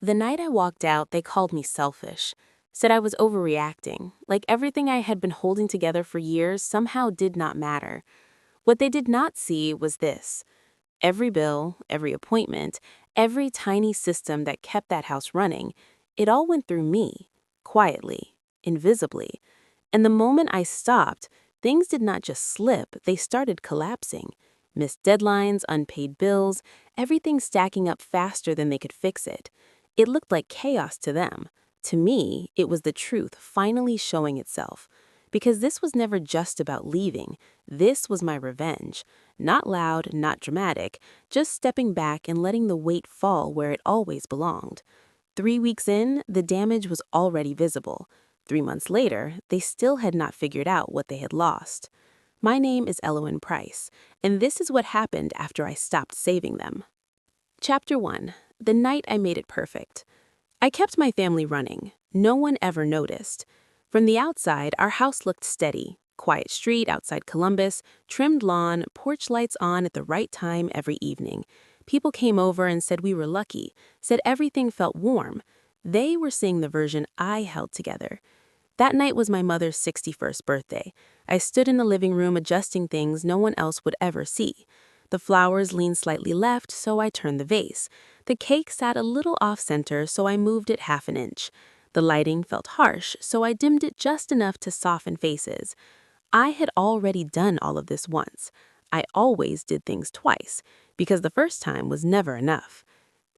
The night I walked out, they called me selfish, said I was overreacting, like everything I had been holding together for years somehow did not matter. What they did not see was this. Every bill, every appointment, every tiny system that kept that house running, it all went through me, quietly, invisibly. And the moment I stopped, things did not just slip, they started collapsing. Missed deadlines, unpaid bills, everything stacking up faster than they could fix it. It looked like chaos to them. To me, it was the truth finally showing itself. Because this was never just about leaving. This was my revenge. Not loud, not dramatic, just stepping back and letting the weight fall where it always belonged. 3 weeks in, the damage was already visible. 3 months later, they still had not figured out what they had lost. My name is Elowen Price, and this is what happened after I stopped saving them. Chapter 1. The night I made it perfect. I kept my family running. No one ever noticed. From the outside, our house looked steady. Quiet street outside Columbus, trimmed lawn, porch lights on at the right time every evening. People came over and said we were lucky, said everything felt warm. They were seeing the version I held together. That night was my mother's 61st birthday. I stood in the living room adjusting things no one else would ever see. The flowers leaned slightly left, so I turned the vase. The cake sat a little off-center, so I moved it half an inch. The lighting felt harsh, so I dimmed it just enough to soften faces. I had already done all of this once. I always did things twice, because the first time was never enough.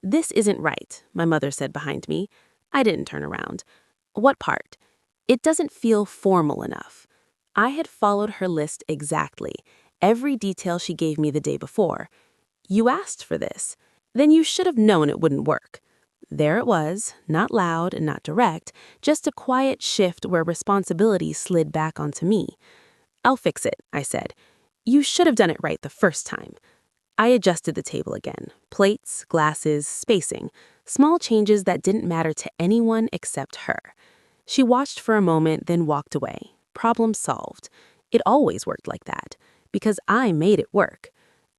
"This isn't right," my mother said behind me. I didn't turn around. "What part?" "It doesn't feel formal enough." I had followed her list exactly, every detail she gave me the day before. "You asked for this. Then you should have known it wouldn't work." There it was, not loud and not direct, just a quiet shift where responsibility slid back onto me. "I'll fix it," I said. "You should have done it right the first time." I adjusted the table again. Plates, glasses, spacing. Small changes that didn't matter to anyone except her. She watched for a moment, then walked away. Problem solved. It always worked like that, because I made it work.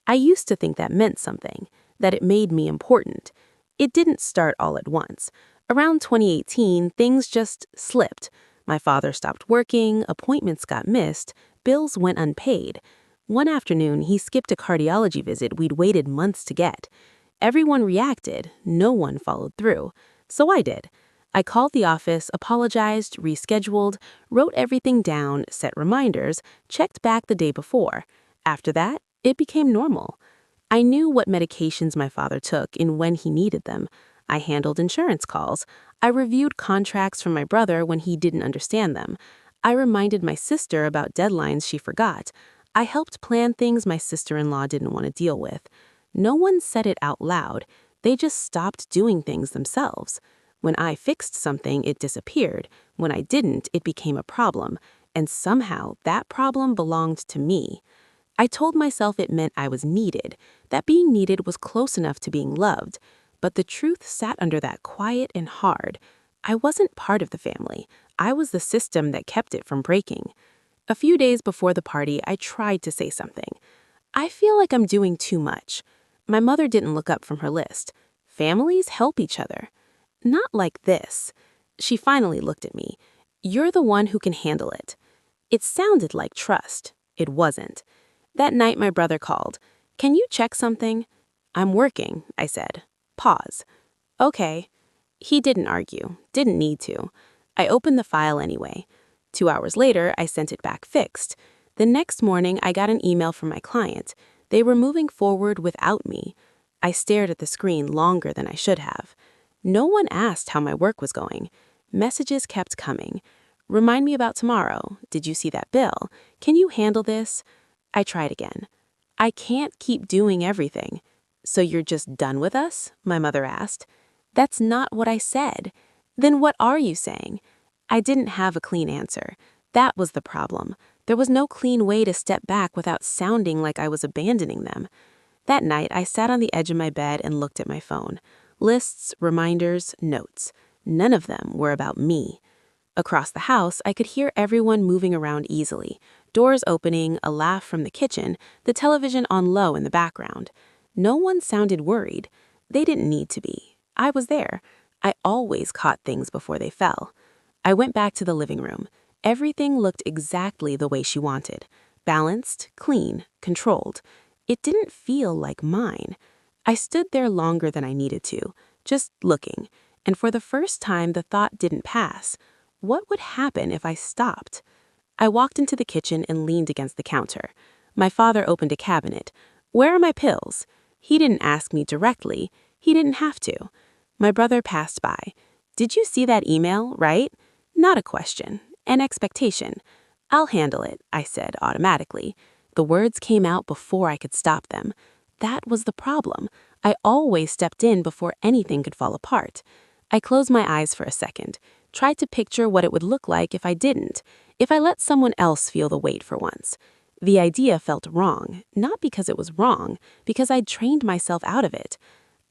I used to think that meant something, that it made me important. It didn't start all at once. Around 2018, things just slipped. My father stopped working, appointments got missed, bills went unpaid. One afternoon, he skipped a cardiology visit we'd waited months to get. Everyone reacted, no one followed through. So I did. I called the office, apologized, rescheduled, wrote everything down, set reminders, checked back the day before. After that, it became normal. I knew what medications my father took and when he needed them. I handled insurance calls. I reviewed contracts from my brother when he didn't understand them. I reminded my sister about deadlines she forgot. I helped plan things my sister-in-law didn't want to deal with. No one said it out loud. They just stopped doing things themselves. When I fixed something, it disappeared. When I didn't, it became a problem. And somehow, that problem belonged to me. I told myself it meant I was needed, that being needed was close enough to being loved. But the truth sat under that quiet and hard. I wasn't part of the family. I was the system that kept it from breaking. A few days before the party, I tried to say something. "I feel like I'm doing too much." My mother didn't look up from her list. Families help each other. "Not like this." She finally looked at me. "You're the one who can handle it." It sounded like trust. It wasn't. That night my brother called. "Can you check something?" "I'm working," I said. Pause. "Okay." He didn't argue, didn't need to. I opened the file anyway. 2 hours later, I sent it back fixed. The next morning, I got an email from my client. They were moving forward without me. I stared at the screen longer than I should have. No one asked how my work was going. Messages kept coming. "Remind me about tomorrow. Did you see that bill? Can you handle this?" I tried again. "I can't keep doing everything." "So you're just done with us?" my mother asked. "That's not what I said." "Then what are you saying?" I didn't have a clean answer. That was the problem. There was no clean way to step back without sounding like I was abandoning them. That night, I sat on the edge of my bed and looked at my phone. Lists, reminders, notes. None of them were about me. Across the house, I could hear everyone moving around easily. Doors opening, a laugh from the kitchen, the television on low in the background. No one sounded worried. They didn't need to be. I was there. I always caught things before they fell. I went back to the living room. Everything looked exactly the way she wanted. Balanced, clean, controlled. It didn't feel like mine. I stood there longer than I needed to, just looking, and for the first time the thought didn't pass. What would happen if I stopped? I walked into the kitchen and leaned against the counter. My father opened a cabinet. "Where are my pills?" He didn't ask me directly. He didn't have to. My brother passed by. "Did you see that email, right?" Not a question, an expectation. "I'll handle it," I said automatically. The words came out before I could stop them. That was the problem. I always stepped in before anything could fall apart. I closed my eyes for a second, tried to picture what it would look like if I didn't, if I let someone else feel the weight for once. The idea felt wrong, not because it was wrong, because I'd trained myself out of it.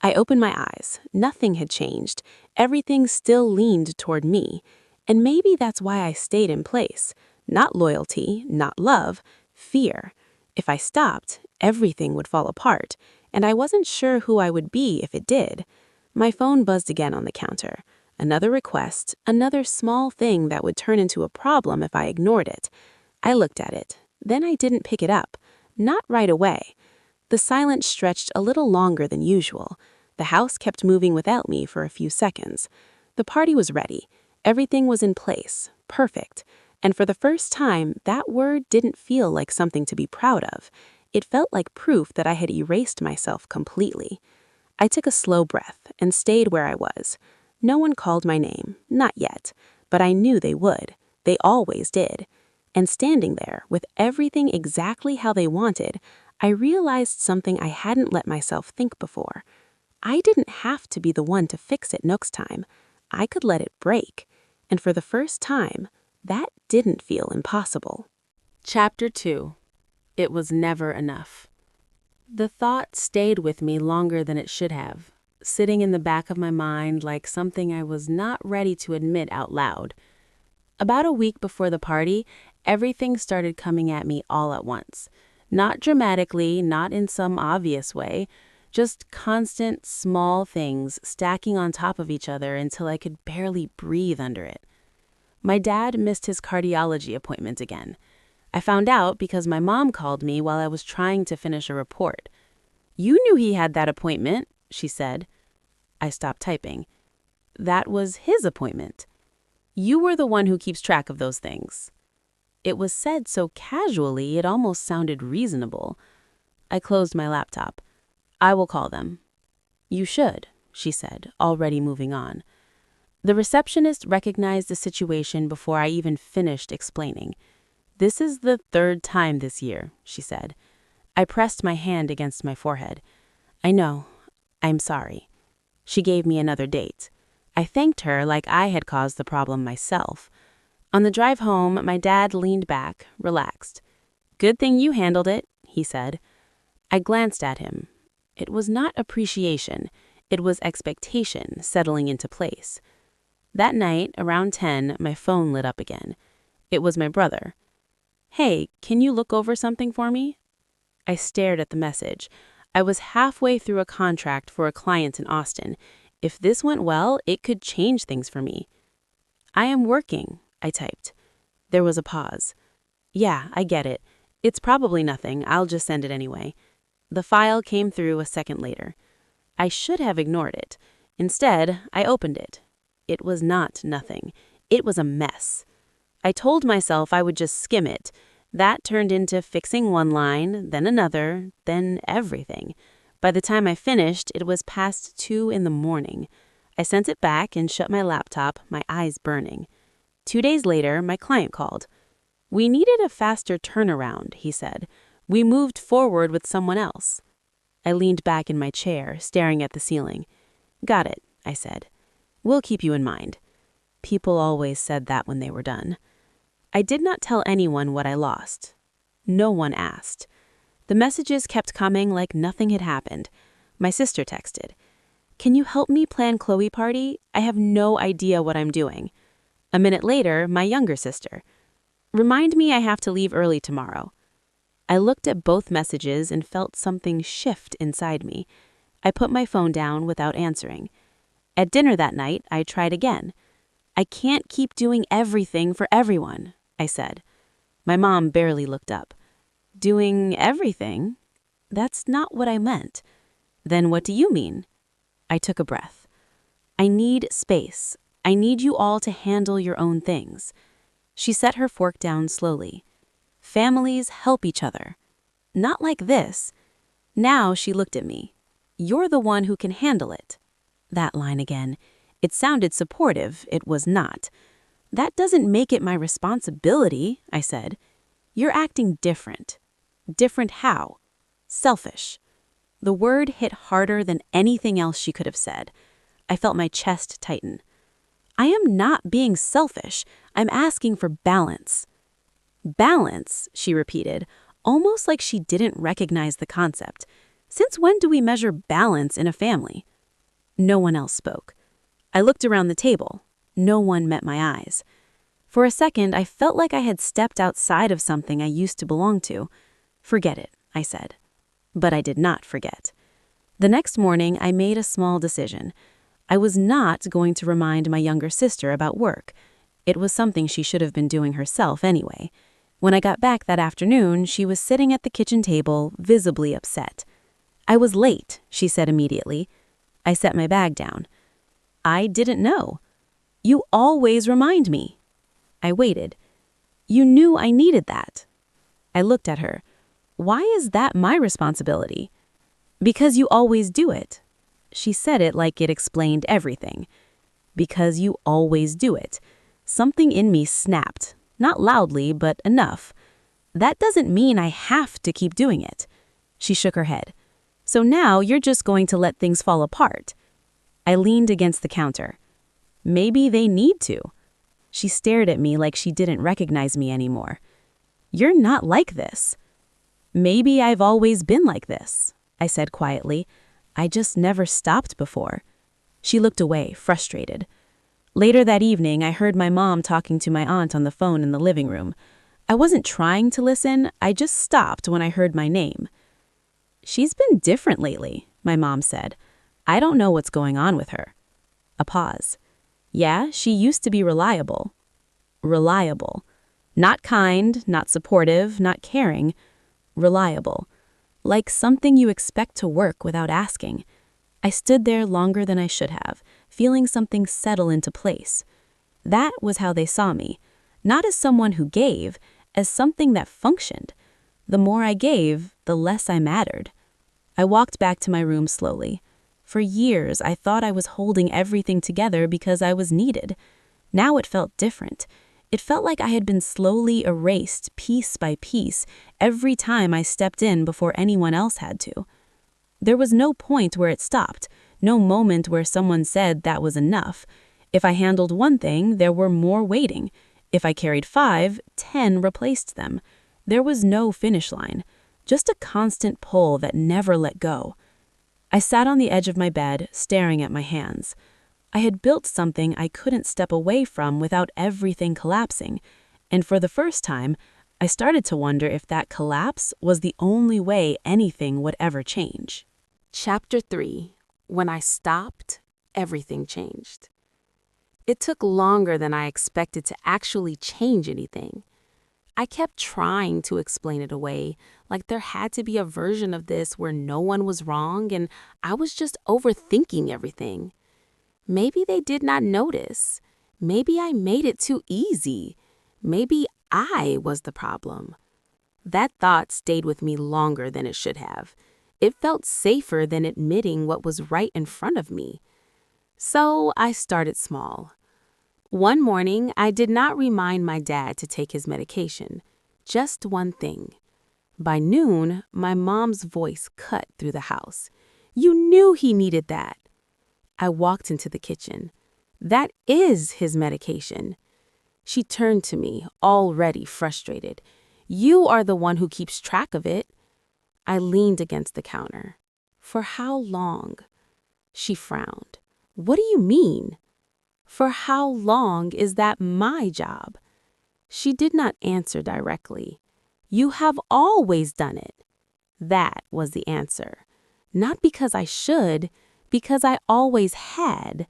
I opened my eyes. Nothing had changed. Everything still leaned toward me. And maybe that's why I stayed in place. Not loyalty, not love, fear. If I stopped, everything would fall apart, and I wasn't sure who I would be if it did. My phone buzzed again on the counter. Another request, another small thing that would turn into a problem if I ignored it. I looked at it. Then I didn't pick it up. Not right away. The silence stretched a little longer than usual. The house kept moving without me for a few seconds. The party was ready. Everything was in place, perfect. And for the first time, that word didn't feel like something to be proud of. It felt like proof that I had erased myself completely. I took a slow breath and stayed where I was. No one called my name, not yet, but I knew they would. They always did. And standing there, with everything exactly how they wanted, I realized something I hadn't let myself think before. I didn't have to be the one to fix it next time. I could let it break. And for the first time, that didn't feel impossible. Chapter 2. It was never enough. The thought stayed with me longer than it should have, sitting in the back of my mind like something I was not ready to admit out loud. About a week before the party, everything started coming at me all at once. Not dramatically, not in some obvious way, just constant, small things stacking on top of each other until I could barely breathe under it. My dad missed his cardiology appointment again. I found out because my mom called me while I was trying to finish a report. "You knew he had that appointment," she said. I stopped typing. "That was his appointment. You were the one who keeps track of those things." It was said so casually it almost sounded reasonable. I closed my laptop. "I will call them." "You should," she said, already moving on. The receptionist recognized the situation before I even finished explaining. "This is the third time this year," she said. I pressed my hand against my forehead. "I know. I'm sorry." She gave me another date. I thanked her like I had caused the problem myself. On the drive home, my dad leaned back, relaxed. "Good thing you handled it," he said. I glanced at him. It was not appreciation. It was expectation settling into place. That night, around 10, my phone lit up again. It was my brother. "Hey, can you look over something for me?" I stared at the message. I was halfway through a contract for a client in Austin. If this went well, it could change things for me. "I am working," I typed. There was a pause. "Yeah, I get it. It's probably nothing. I'll just send it anyway." The file came through a second later. I should have ignored it. Instead, I opened it. It was not nothing. It was a mess. I told myself I would just skim it. That turned into fixing one line, then another, then everything. By the time I finished, it was past 2 in the morning. I sent it back and shut my laptop, my eyes burning. 2 days later, my client called. "We needed a faster turnaround," he said. "We moved forward with someone else." I leaned back in my chair, staring at the ceiling. "Got it," I said. "We'll keep you in mind." People always said that when they were done. I did not tell anyone what I lost. No one asked. The messages kept coming like nothing had happened. My sister texted. "Can you help me plan Chloe party? I have no idea what I'm doing." A minute later, my younger sister. "Remind me I have to leave early tomorrow." I looked at both messages and felt something shift inside me. I put my phone down without answering. At dinner that night, I tried again. "I can't keep doing everything for everyone," I said. My mom barely looked up. "Doing everything? That's not what I meant." "Then what do you mean?" I took a breath. "I need space. I need you all to handle your own things." She set her fork down slowly. "Families help each other. Not like this." Now she looked at me. "You're the one who can handle it." That line again. It sounded supportive. It was not. "That doesn't make it my responsibility," I said. "You're acting different." "Different how?" "Selfish." The word hit harder than anything else she could have said. I felt my chest tighten. "I am not being selfish. I'm asking for balance." "Balance," she repeated, almost like she didn't recognize the concept. "Since when do we measure balance in a family?" No one else spoke. I looked around the table. No one met my eyes. For a second, I felt like I had stepped outside of something I used to belong to. "Forget it," I said. But I did not forget. The next morning, I made a small decision. I was not going to remind my younger sister about work. It was something she should have been doing herself anyway. When I got back that afternoon, she was sitting at the kitchen table, visibly upset. "I was late," she said immediately. I set my bag down. "I didn't know." "You always remind me." I waited. "You knew I needed that." I looked at her. "Why is that my responsibility?" "Because you always do it." She said it like it explained everything. "Because you always do it." Something in me snapped, not loudly, but enough. "That doesn't mean I have to keep doing it." She shook her head. "So now you're just going to let things fall apart." I leaned against the counter. "Maybe they need to." She stared at me like she didn't recognize me anymore. "You're not like this." "Maybe I've always been like this," I said quietly. "I just never stopped before." She looked away, frustrated. Later that evening, I heard my mom talking to my aunt on the phone in the living room. I wasn't trying to listen, I just stopped when I heard my name. "She's been different lately," my mom said. "I don't know what's going on with her." A pause. "Yeah, she used to be reliable." Reliable. Not kind, not supportive, not caring. Reliable. Like something you expect to work without asking. I stood there longer than I should have, feeling something settle into place. That was how they saw me. Not as someone who gave, as something that functioned. The more I gave, the less I mattered. I walked back to my room slowly. For years, I thought I was holding everything together because I was needed. Now it felt different. It felt like I had been slowly erased piece by piece every time I stepped in before anyone else had to. There was no point where it stopped, no moment where someone said that was enough. If I handled one thing, there were more waiting. If I carried 5, 10 replaced them. There was no finish line, just a constant pull that never let go. I sat on the edge of my bed, staring at my hands. I had built something I couldn't step away from without everything collapsing, and for the first time, I started to wonder if that collapse was the only way anything would ever change. Chapter 3. When I stopped, everything changed. It took longer than I expected to actually change anything. I kept trying to explain it away, like there had to be a version of this where no one was wrong and I was just overthinking everything. Maybe they did not notice. Maybe I made it too easy. Maybe I was the problem. That thought stayed with me longer than it should have. It felt safer than admitting what was right in front of me. So I started small. One morning, I did not remind my dad to take his medication. Just one thing. By noon, my mom's voice cut through the house. "You knew he needed that." I walked into the kitchen. "That is his medication." She turned to me, already frustrated. "You are the one who keeps track of it." I leaned against the counter. "For how long?" She frowned. "What do you mean?" "For how long is that my job?" She did not answer directly. "You have always done it." That was the answer. Not because I should, because I always had.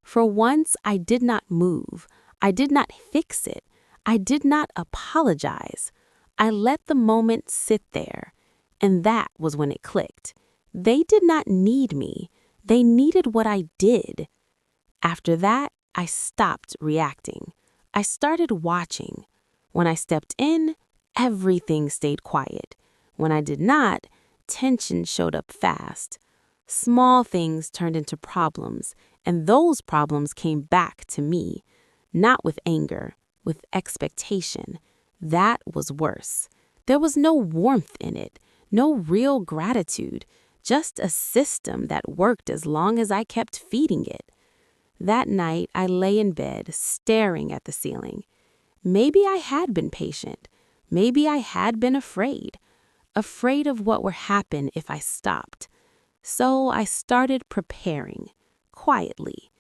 For once, I did not move. I did not fix it. I did not apologize. I let the moment sit there. And that was when it clicked. They did not need me. They needed what I did. After that, I stopped reacting. I started watching. When I stepped in, everything stayed quiet. When I did not, tension showed up fast. Small things turned into problems, and those problems came back to me. Not with anger, with expectation. That was worse. There was no warmth in it, no real gratitude, just a system that worked as long as I kept feeding it. That night, I lay in bed, staring at the ceiling. Maybe I had been patient. Maybe I had been afraid. Afraid of what would happen if I stopped. So I started preparing, quietly.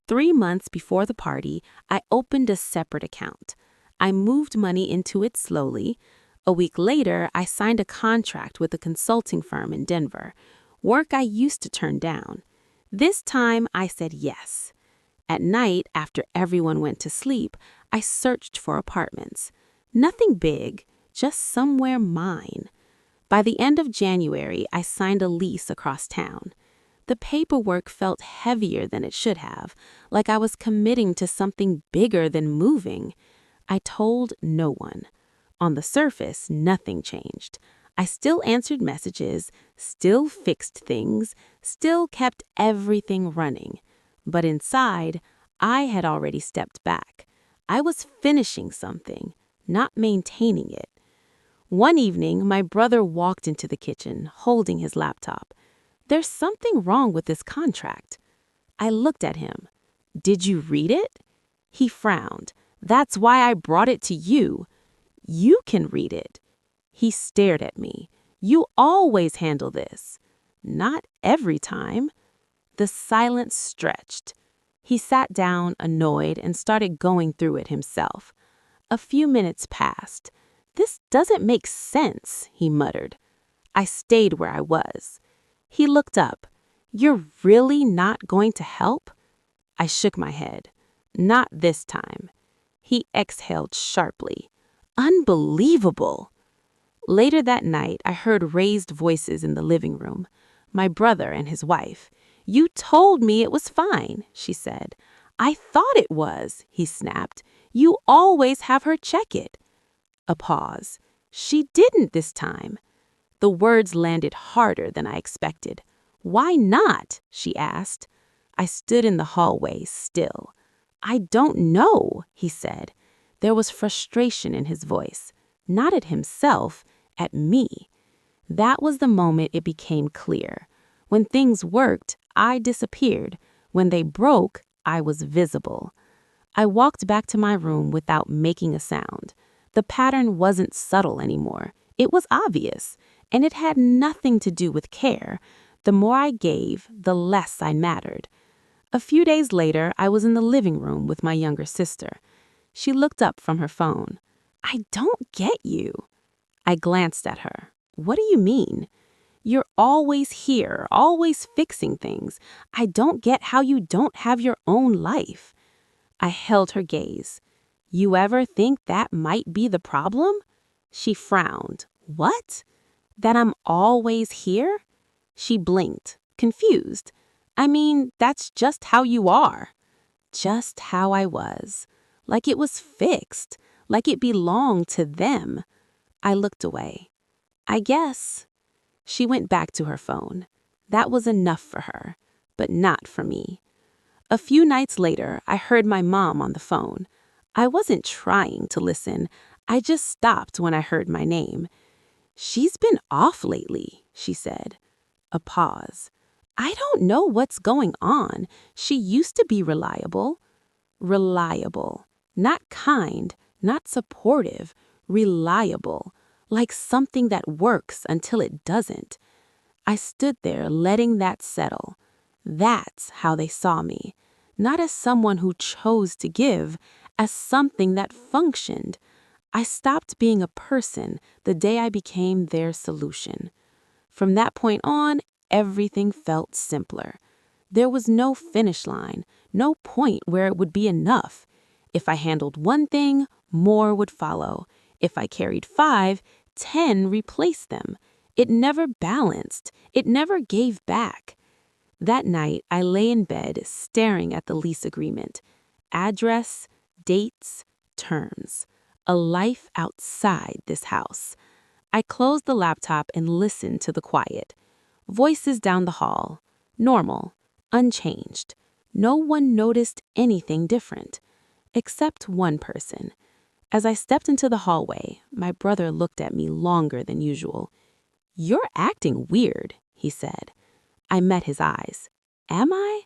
3 months before the party, I opened a separate account. I moved money into it slowly. A week later, I signed a contract with a consulting firm in Denver, work I used to turn down. This time, I said yes. At night, after everyone went to sleep, I searched for apartments. Nothing big, just somewhere mine. By the end of January, I signed a lease across town. The paperwork felt heavier than it should have, like I was committing to something bigger than moving. I told no one. On the surface, nothing changed. I still answered messages, still fixed things, still kept everything running. But inside, I had already stepped back. I was finishing something, not maintaining it. One evening, my brother walked into the kitchen, holding his laptop. "There's something wrong with this contract." I looked at him. "Did you read it?" He frowned. "That's why I brought it to you. You can read it." He stared at me. "You always handle this." "Not every time." The silence stretched. He sat down, annoyed, and started going through it himself. A few minutes passed. "This doesn't make sense," he muttered. I stayed where I was. He looked up. "You're really not going to help?" I shook my head. "Not this time." He exhaled sharply. "Unbelievable." Later that night, I heard raised voices in the living room. My brother and his wife. "You told me it was fine," she said. "I thought it was," he snapped. "You always have her check it." A pause. "She didn't this time." The words landed harder than I expected. "Why not?" she asked. I stood in the hallway, still. "I don't know," he said. There was frustration in his voice. Not at himself, at me. That was the moment it became clear. When things worked, I disappeared. When they broke, I was visible. I walked back to my room without making a sound. The pattern wasn't subtle anymore. It was obvious, and it had nothing to do with care. The more I gave, the less I mattered. A few days later, I was in the living room with my younger sister. She looked up from her phone. "I don't get you." I glanced at her. "What do you mean?" "You're always here, always fixing things. I don't get how you don't have your own life." I held her gaze. "You ever think that might be the problem?" She frowned. "What? That I'm always here?" She blinked, confused. "I mean, that's just how you are." Just how I was. Like it was fixed. Like it belonged to them. I looked away. "I guess." She went back to her phone. That was enough for her, but not for me. A few nights later, I heard my mom on the phone. I wasn't trying to listen. I just stopped when I heard my name. "She's been off lately," she said. A pause. "I don't know what's going on. She used to be reliable." Reliable. Not kind, not supportive. Reliable. Like something that works until it doesn't. I stood there letting that settle. That's how they saw me. Not as someone who chose to give, as something that functioned. I stopped being a person the day I became their solution. From that point on, everything felt simpler. There was no finish line, no point where it would be enough. If I handled one thing, more would follow. If I carried 5, 10 replaced them. It never balanced. It never gave back. That night, I lay in bed staring at the lease agreement. Address, dates, terms. A life outside this house. I closed the laptop and listened to the quiet. Voices down the hall. Normal. Unchanged. No one noticed anything different. Except one person. As I stepped into the hallway, my brother looked at me longer than usual. "You're acting weird," he said. I met his eyes. "Am I?"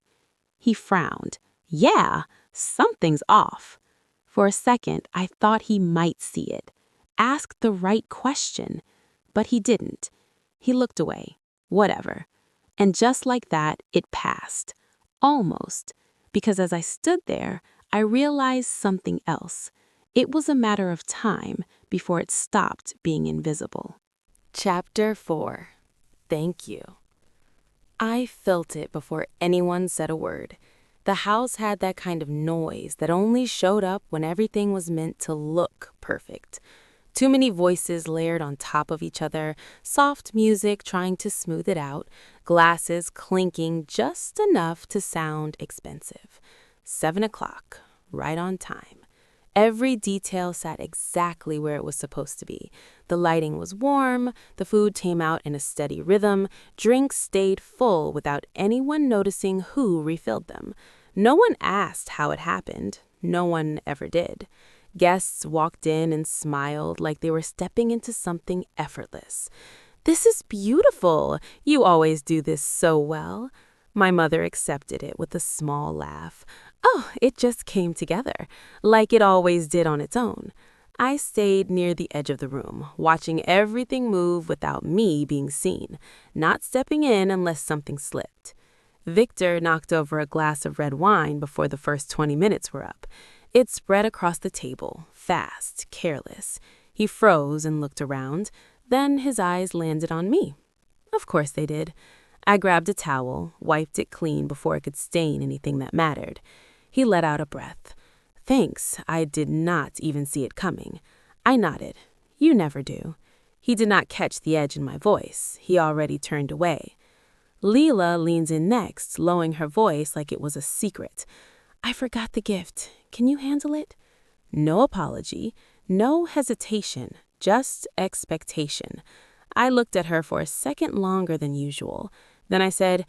He frowned. "Yeah, something's off." For a second, I thought he might see it. Ask the right question. But he didn't. He looked away. Whatever. And just like that, it passed. Almost. Because as I stood there, I realized something else. It was a matter of time before it stopped being invisible. Chapter 4. Thank you. I felt it before anyone said a word. The house had that kind of noise that only showed up when everything was meant to look perfect. Too many voices layered on top of each other, soft music trying to smooth it out, glasses clinking just enough to sound expensive. 7 o'clock, right on time. Every detail sat exactly where it was supposed to be. The lighting was warm, the food came out in a steady rhythm, drinks stayed full without anyone noticing who refilled them. No one asked how it happened. No one ever did. Guests walked in and smiled like they were stepping into something effortless. "This is beautiful. You always do this so well." My mother accepted it with a small laugh. "Oh, it just came together, like it always did on its own." I stayed near the edge of the room, watching everything move without me being seen, not stepping in unless something slipped. Victor knocked over a glass of red wine before the first 20 minutes were up. It spread across the table, fast, careless. He froze and looked around. Then his eyes landed on me. Of course they did. I grabbed a towel, wiped it clean before it could stain anything that mattered. He let out a breath. "Thanks, I did not even see it coming." I nodded. "You never do." He did not catch the edge in my voice. He already turned away. Leela leans in next, lowering her voice like it was a secret. "I forgot the gift. Can you handle it?" No apology, no hesitation, just expectation. I looked at her for a second longer than usual. Then I said,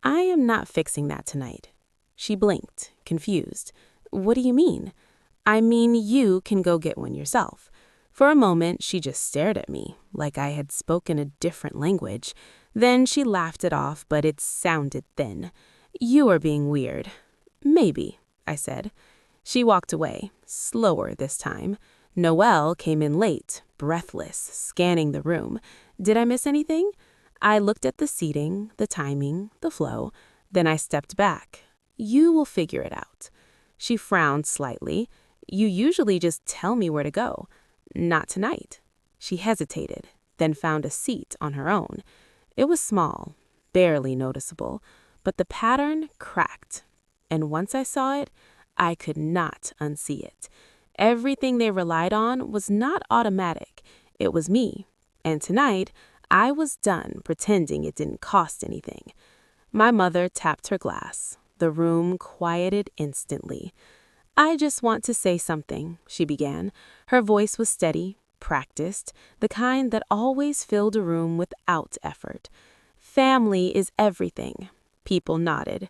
"I am not fixing that tonight." She blinked, confused. "What do you mean?" "I mean you can go get one yourself." For a moment, she just stared at me, like I had spoken a different language. Then she laughed it off, but it sounded thin. "You are being weird." "Maybe," I said. She walked away, slower this time. Noelle came in late, breathless, scanning the room. Did I miss anything? I looked at the seating, the timing, the flow. Then I stepped back. "You will figure it out." She frowned slightly. "You usually just tell me where to go." "Not tonight." She hesitated, then found a seat on her own. It was small, barely noticeable, but the pattern cracked. And once I saw it, I could not unsee it. Everything they relied on was not automatic. It was me. And tonight, I was done pretending it didn't cost anything. My mother tapped her glass. The room quieted instantly. "I just want to say something," she began. Her voice was steady, practiced, the kind that always filled a room without effort. "Family is everything." People nodded.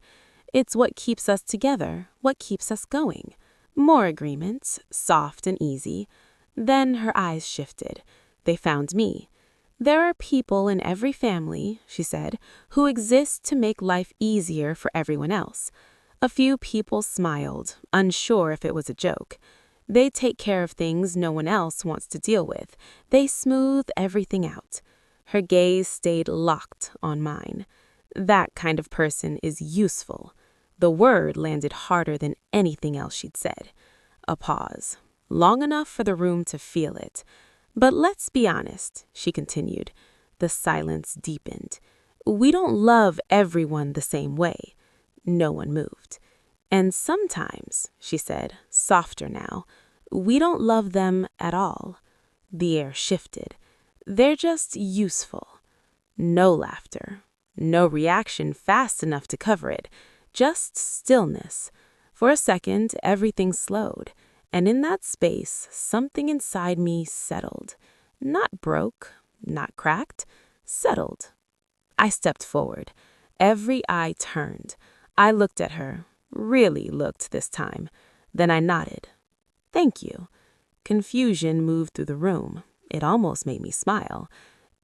"It's what keeps us together, what keeps us going." More agreements, soft and easy. Then her eyes shifted. They found me. "There are people in every family," she said, "who exist to make life easier for everyone else." A few people smiled, unsure if it was a joke. They take care of things no one else wants to deal with. They smooth everything out. Her gaze stayed locked on mine. That kind of person is useful. The word landed harder than anything else she'd said. A pause, long enough for the room to feel it. "But let's be honest," she continued. The silence deepened. "We don't love everyone the same way." No one moved. And sometimes, she said, softer now, we don't love them at all. The air shifted. They're just useful. No laughter. No reaction fast enough to cover it. Just stillness. For a second, everything slowed. And in that space, something inside me settled. Not broke, not cracked, settled. I stepped forward. Every eye turned. I looked at her, really looked this time. Then I nodded. Thank you. Confusion moved through the room. It almost made me smile.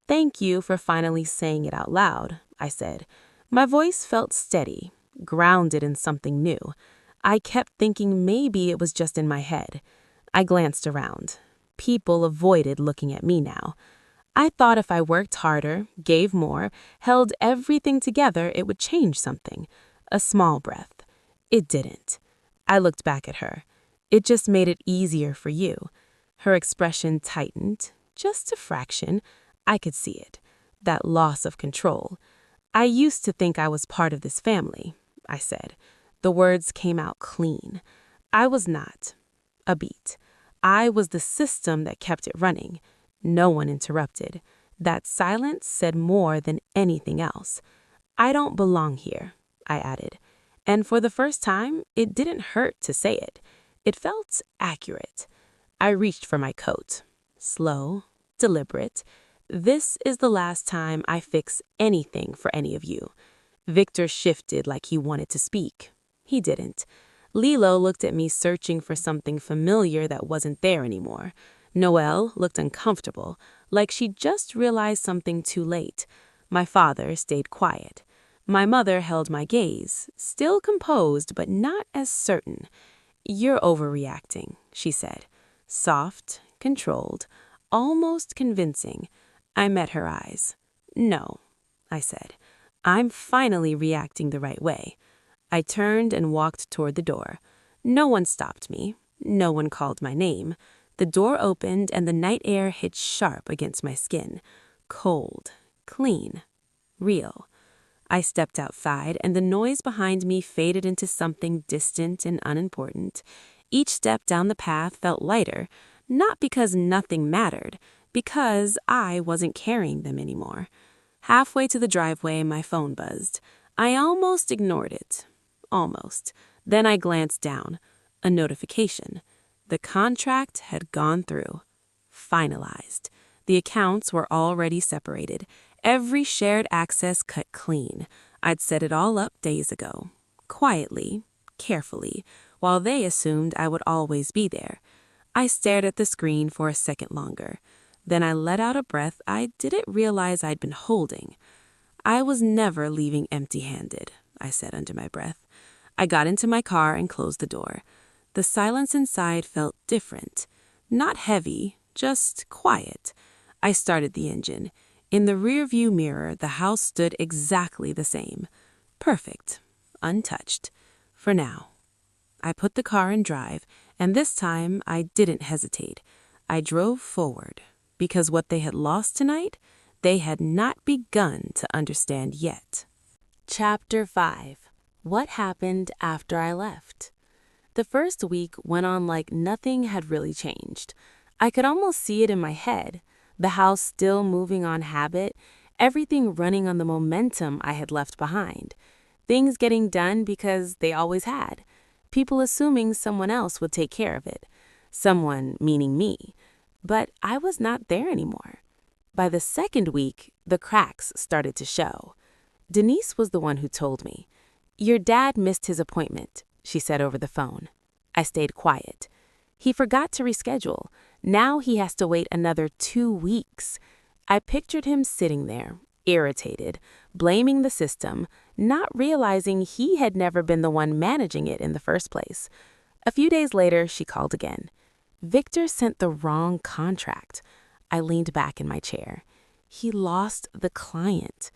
Thank you for finally saying it out loud, I said. My voice felt steady, grounded in something new. I kept thinking maybe it was just in my head. I glanced around. People avoided looking at me now. I thought if I worked harder, gave more, held everything together, it would change something. A small breath. It didn't. I looked back at her. It just made it easier for you. Her expression tightened, just a fraction. I could see it. That loss of control. I used to think I was part of this family, I said. The words came out clean. I was not. A beat. I was the system that kept it running. No one interrupted. That silence said more than anything else. I don't belong here, I added. And for the first time, it didn't hurt to say it. It felt accurate. I reached for my coat. Slow, deliberate. This is the last time I fix anything for any of you. Victor shifted like he wanted to speak. He didn't. Lilo looked at me searching for something familiar that wasn't there anymore. Noelle looked uncomfortable, like she just realized something too late. My father stayed quiet. My mother held my gaze, still composed but not as certain. You're overreacting, she said. Soft, controlled, almost convincing. I met her eyes. No, I said. I'm finally reacting the right way. I turned and walked toward the door. No one stopped me. No one called my name. The door opened and the night air hit sharp against my skin. Cold, clean, real. I stepped outside and the noise behind me faded into something distant and unimportant. Each step down the path felt lighter, not because nothing mattered, because I wasn't carrying them anymore. Halfway to the driveway, my phone buzzed. I almost ignored it. Almost. Then I glanced down. A notification. The contract had gone through. Finalized. The accounts were already separated. Every shared access cut clean. I'd set it all up days ago. Quietly, carefully, while they assumed I would always be there. I stared at the screen for a second longer. Then I let out a breath I didn't realize I'd been holding. I was never leaving empty-handed, I said under my breath. I got into my car and closed the door. The silence inside felt different. Not heavy, just quiet. I started the engine. In the rearview mirror, the house stood exactly the same. Perfect. Untouched. For now. I put the car in drive, and this time I didn't hesitate. I drove forward, because what they had lost tonight, they had not begun to understand yet. Chapter 5. What happened after I left? The first week went on like nothing had really changed. I could almost see it in my head. The house still moving on habit, everything running on the momentum I had left behind. Things getting done because they always had. People assuming someone else would take care of it. Someone meaning me. But I was not there anymore. By the second week, the cracks started to show. Denise was the one who told me. Your dad missed his appointment, she said over the phone. I stayed quiet. He forgot to reschedule. Now he has to wait another 2 weeks. I pictured him sitting there, irritated, blaming the system, not realizing he had never been the one managing it in the first place. A few days later, she called again. Victor sent the wrong contract. I leaned back in my chair. He lost the client.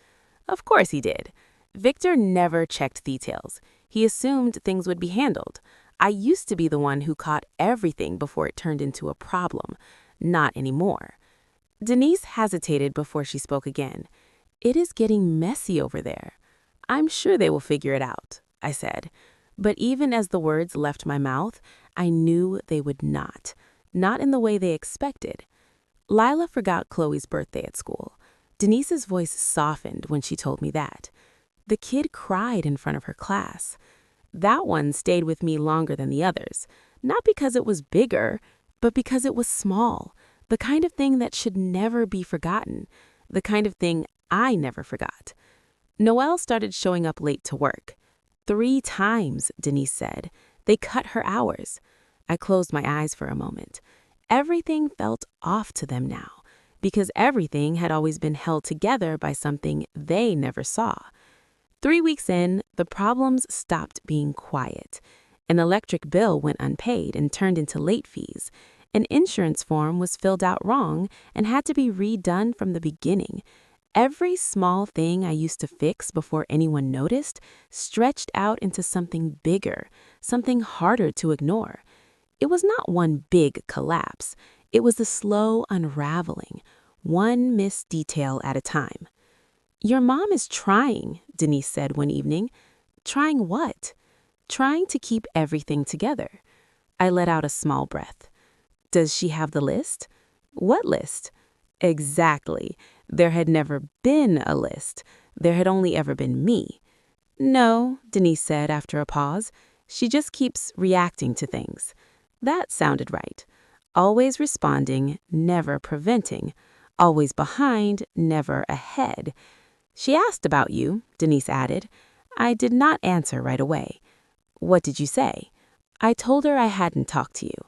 Of course he did. Victor never checked details. He assumed things would be handled. I used to be the one who caught everything before it turned into a problem. Not anymore. Denise hesitated before she spoke again. It is getting messy over there. I'm sure they will figure it out, I said. But even as the words left my mouth, I knew they would not. Not in the way they expected. Lila forgot Chloe's birthday at school. Denise's voice softened when she told me that. The kid cried in front of her class. That one stayed with me longer than the others, not because it was bigger, but because it was small, the kind of thing that should never be forgotten, the kind of thing I never forgot. Noelle started showing up late to work. 3 times, Denise said. They cut her hours. I closed my eyes for a moment. Everything felt off to them now, because everything had always been held together by something they never saw. 3 weeks in, the problems stopped being quiet. An electric bill went unpaid and turned into late fees. An insurance form was filled out wrong and had to be redone from the beginning. Every small thing I used to fix before anyone noticed stretched out into something bigger, something harder to ignore. It was not one big collapse. It was a slow unraveling, one missed detail at a time. "Your mom is trying," Denise said one evening. "Trying what?" "Trying to keep everything together." I let out a small breath. "Does she have the list?" "What list?" Exactly. There had never been a list. There had only ever been me. "No," Denise said after a pause. "She just keeps reacting to things." That sounded right. Always responding, never preventing. Always behind, never ahead. "She asked about you," Denise added. I did not answer right away. "What did you say?" "I told her I hadn't talked to you."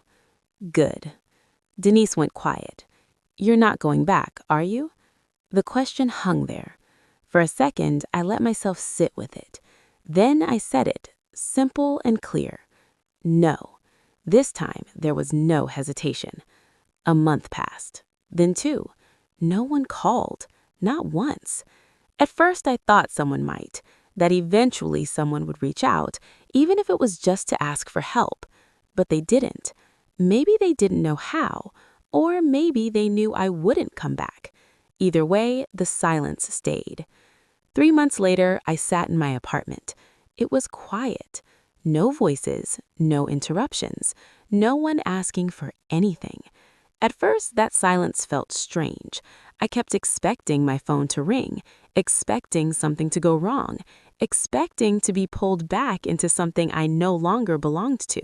"Good." Denise went quiet. "You're not going back, are you?" The question hung there. For a second, I let myself sit with it. Then I said it, simple and clear. No. This time, there was no hesitation. A month passed. Then 2. No one called. Not once. At first, I thought someone might, that eventually someone would reach out, even if it was just to ask for help. But they didn't. Maybe they didn't know how, or maybe they knew I wouldn't come back. Either way, the silence stayed. 3 months later, I sat in my apartment. It was quiet. No voices, no interruptions, no one asking for anything. At first, that silence felt strange. I kept expecting my phone to ring, expecting something to go wrong, expecting to be pulled back into something I no longer belonged to.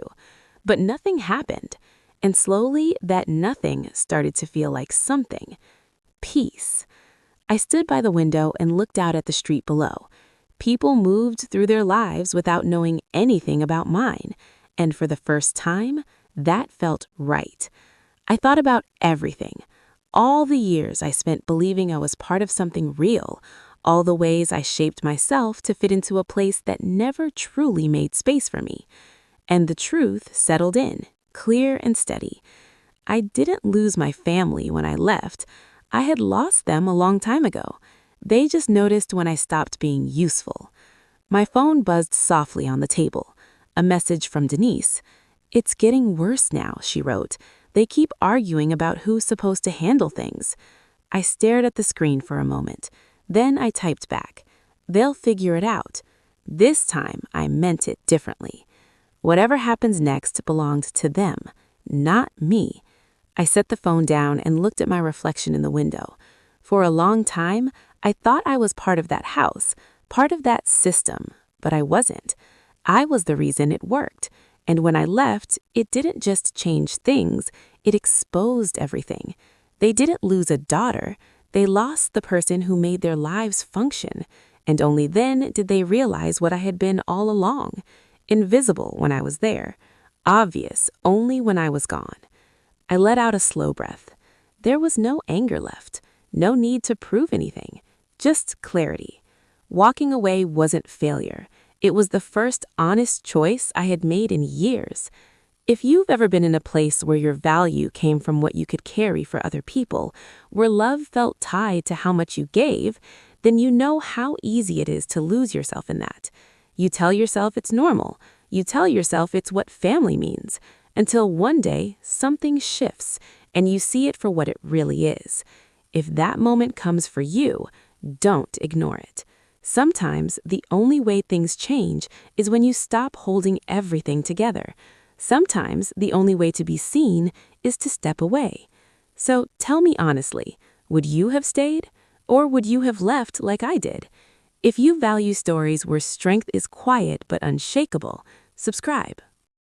But nothing happened, and slowly that nothing started to feel like something. Peace. I stood by the window and looked out at the street below. People moved through their lives without knowing anything about mine, and for the first time, that felt right. I thought about everything. All the years I spent believing I was part of something real, all the ways I shaped myself to fit into a place that never truly made space for me. And the truth settled in, clear and steady. I didn't lose my family when I left. I had lost them a long time ago. They just noticed when I stopped being useful. My phone buzzed softly on the table. A message from Denise. "It's getting worse now," she wrote. "They keep arguing about who's supposed to handle things." I stared at the screen for a moment. Then I typed back. "They'll figure it out." This time, I meant it differently. Whatever happens next belonged to them, not me. I set the phone down and looked at my reflection in the window. For a long time, I thought I was part of that house, part of that system, but I wasn't. I was the reason it worked. And when I left, it didn't just change things, it exposed everything. They didn't lose a daughter, they lost the person who made their lives function. And only then did they realize what I had been all along. Invisible when I was there, obvious only when I was gone. I let out a slow breath. There was no anger left, no need to prove anything, just clarity. Walking away wasn't failure. It was the first honest choice I had made in years. If you've ever been in a place where your value came from what you could carry for other people, where love felt tied to how much you gave, then you know how easy it is to lose yourself in that. You tell yourself it's normal. You tell yourself it's what family means, until one day something shifts and you see it for what it really is. If that moment comes for you, don't ignore it. Sometimes the only way things change is when you stop holding everything together. Sometimes the only way to be seen is to step away. So tell me honestly, would you have stayed? Or would you have left like I did? If you value stories where strength is quiet but unshakable, subscribe.